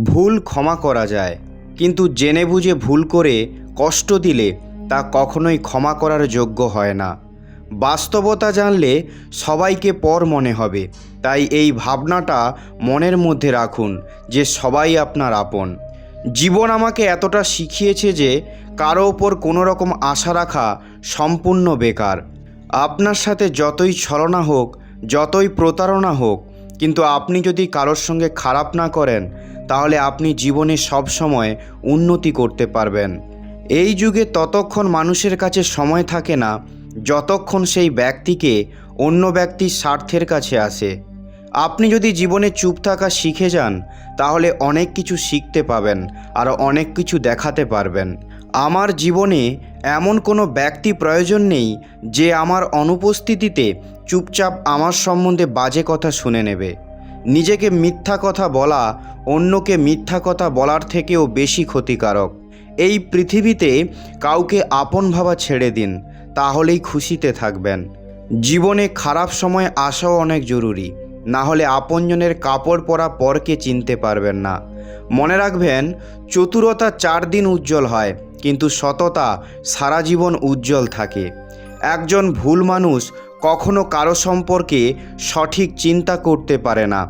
ভুল ক্ষমা করা যায়, কিন্তু জেনে বুঝে ভুল করে কষ্ট দিলে তা কখনোই ক্ষমা করার যোগ্য হয় না। বাস্তবতা জানলে সবাইকে পর মনে হবে, তাই এই ভাবনাটা মনের মধ্যে রাখুন যে সবাই আপনার আপন। জীবন আমাকে এতটা শিখিয়েছে যে কারো ওপর কোনো রকম আশা রাখা সম্পূর্ণ বেকার। আপনার সাথে যতই ছলনা হোক, যতই প্রতারণা হোক, কিন্তু আপনি যদি কারোর সঙ্গে খারাপ না করেন, তাহলে আপনি জীবনে সবসময় উন্নতি করতে পারবেন। এই যুগে ততক্ষণ মানুষের কাছে সময় থাকে না যতক্ষণ সেই ব্যক্তিকে অন্য ব্যক্তির স্বার্থের কাছে আসে। আপনি যদি জীবনে চুপ থাকা শিখে যান, তাহলে অনেক কিছু শিখতে পাবেন আর অনেক কিছু দেখাতে পারবেন। আমার জীবনে এমন কোনো ব্যক্তি প্রয়োজন নেই যে আমার অনুপস্থিতিতে চুপচাপ আমার সম্বন্ধে বাজে কথা শুনে নেবে। নিজেকে মিথ্যা কথা বলা অন্যকে মিথ্যা কথা বলার থেকেও বেশি ক্ষতিকারক। এই পৃথিবীতে কাউকে আপন ভাবা ছেড়ে দিন, তাহলেই খুশিতে থাকবেন। জীবনে খারাপ সময় আসাও অনেক জরুরি, না হলে আপনজনের কাপড় পরা পরকে চিনতে পারবেন না। মনে রাখবেন, চতুরতা 4 দিন উজ্জ্বল হয়, কিন্তু সততা সারা জীবন উজ্জ্বল থাকে। একজন ভুল মানুষ কখনো কারো সম্পর্কে সঠিক চিন্তা করতে পারে না।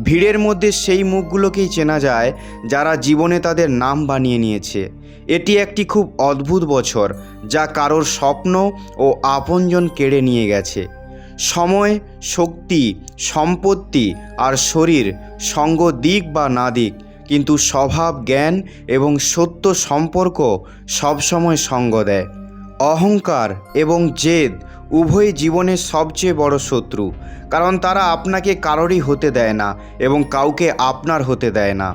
ভিড়ের মধ্যে সেই মুখগুলোকেই চেনা যায় যারা জীবনে তাদের নাম বানিয়ে নিয়েছে। এটি একটি খুব অদ্ভুত বছর, যা কারোর স্বপ্ন ও আপনজন কেড়ে নিয়ে গেছে। সময়, শক্তি, সম্পত্তি আর শরীর সঙ্গ দিক বা না দিক, কিন্তু স্বভাব, জ্ঞান এবং সত্য সম্পর্ক সবসময় সঙ্গ দেয়। অহংকার এবং জেদ উভয় জীবনের সবচেয়ে বড় শত্রু, কারণ তারা আপনাকে কারোরই হতে দেয় না এবং কাউকে আপনার হতে দেয় না।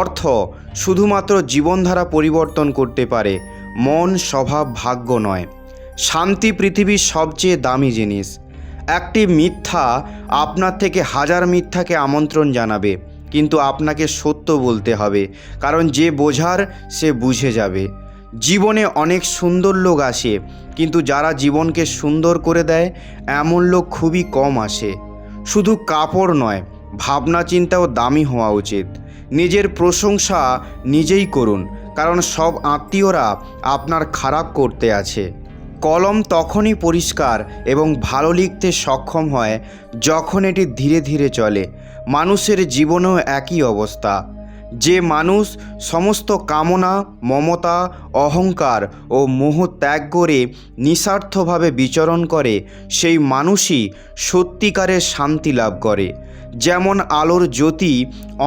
অর্থ শুধুমাত্র জীবনধারা পরিবর্তন করতে পারে, মন, স্বভাব, ভাগ্য নয়। শান্তি পৃথিবীর সবচেয়ে দামি জিনিস। একটি মিথ্যা আপনার থেকে 1000 মিথ্যাকে আমন্ত্রণ জানাবে, কিন্তু আপনাকে সত্য বলতে হবে, কারণ যে বোঝার সে বুঝে যাবে। জীবনে অনেক সুন্দর লোক আসে, কিন্তু যারা জীবনকে সুন্দর করে দেয় এমন লোক খুবই কম আসে। শুধু কাপড় নয়, ভাবনা চিন্তাও দামি হওয়া উচিত। নিজের প্রশংসা নিজেই করুন, কারণ সব আত্মীয়রা আপনার খারাপ করতে আছে। কলম তখনই পরিষ্কার এবং ভালো লিখতে সক্ষম হয় যখন এটি ধীরে ধীরে চলে। মানুষের জীবনেও একই অবস্থা। যে মানুষ সমস্ত কামনা, মমতা, অহংকার ও মোহ ত্যাগ করে নিঃস্বার্থভাবে বিচরণ করে, সেই মানুষই সত্যিকারের শান্তি লাভ করে। যেমন আলোর জ্যোতি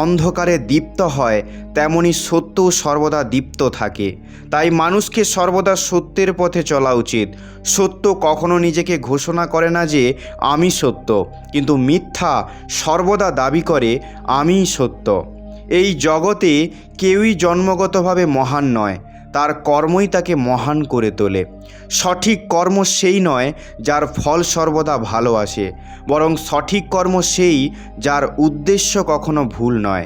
অন্ধকারে দীপ্ত হয়, তেমনি সত্যও সর্বদা দীপ্ত থাকে। তাই মানুষকে সর্বদা সত্যের পথে চলা উচিত। সত্য কখনো নিজেকে ঘোষণা করে না যে আমি সত্য, কিন্তু মিথ্যা সর্বদা দাবি করে আমিই সত্য। এই জগতে কেউই জন্মগতভাবে মহান নয়, তার কর্মই তাকে মহান করে তোলে। সঠিক কর্ম সেই নয় যার ফল সর্বদা ভালো আসে, বরং সঠিক কর্ম সেই যার উদ্দেশ্য কখনো ভুল নয়।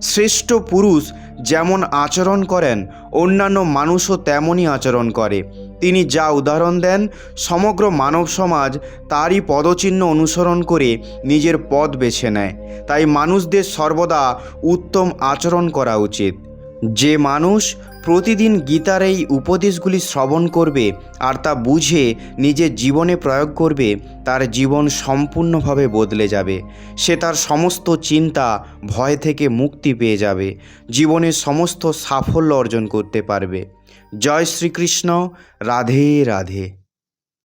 শ্রেষ্ঠ পুরুষ যেমন আচরণ করেন, অন্যান্য মানুষও তেমনই আচরণ করে। তিনি যা উদাহরণ দেন, সমগ্র মানব সমাজ তারই পদচিহ্ন অনুসরণ করে নিজের পথ বেছে নেয়। তাই মানুষদের সর্বদা উত্তম আচরণ করা উচিত। যে মানুষ প্রতিদিন গীতার এই উপদেশগুলি শ্রবণ করবে আর তা বুঝে নিজের জীবনে প্রয়োগ করবে, তার জীবন সম্পূর্ণভাবে বদলে যাবে। সে তার সমস্ত চিন্তা, ভয় থেকে মুক্তি পেয়ে যাবে, জীবনের সমস্ত সাফল্য অর্জন করতে পারবে। জয় শ্রীকৃষ্ণ। রাধে রাধে।